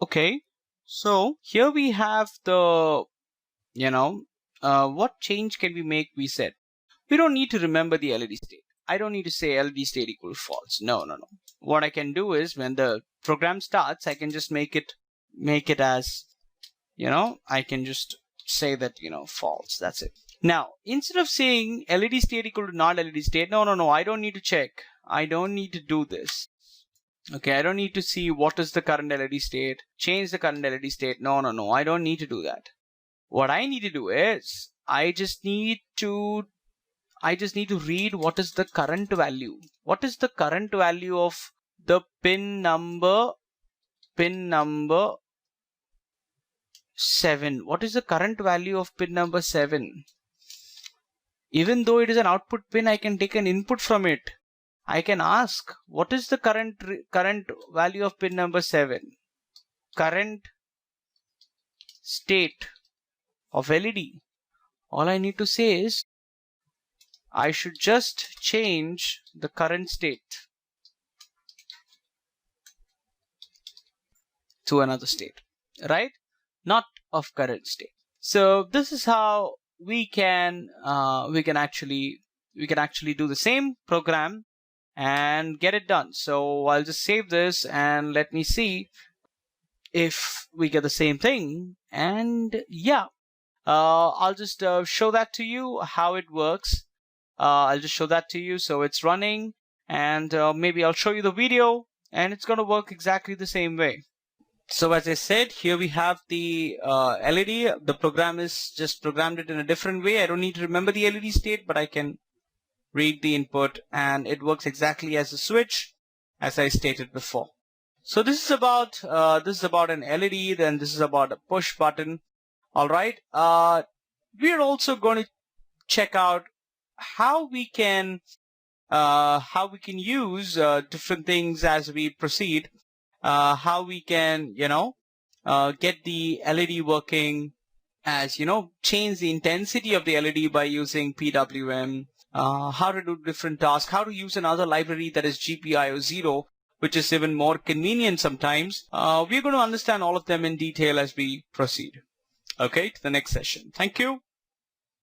Okay, so here we have the, what change can we make? We said we don't need to remember the LED state. I don't need to say LED state equals false. No. What I can do is when the program starts, I can just make it as, I can just say that, false. That's it. Now, instead of saying LED state equal to not LED state, no, I don't need to check. I don't need to do this. Okay, I don't need to see what is the current LED state, change the current LED state. No, I don't need to do that. What I need to do is, I just need to read what is the current value. What is the current value of the pin number 7? What is the current value of pin number 7? Even though it is an output pin, I can take an input from it. I can ask, what is the current value of pin number 7? Current state of LED. All I need to say is, I should just change the current state to another state, right? Not of current state. So this is how we can actually do the same program and get it done. So I'll just save this and let me see if we get the same thing. And yeah, I'll just show that to you how it works. I'll just show that to you. So it's running, and maybe I'll show you the video, and it's going to work exactly the same way. So as I said, here we have the LED. The program is just programmed it in a different way. I don't need to remember the LED state, but I can read the input, and it works exactly as a switch, as I stated before. So this is about an LED. Then this is about a push button. All right. We are also going to check out how we can use different things as we proceed. How we can get the LED working, as change the intensity of the LED by using PWM. How to do different tasks, how to use another library that is GPIO0, which is even more convenient sometimes. We're going to understand all of them in detail as we proceed. Okay, to the next session. Thank you.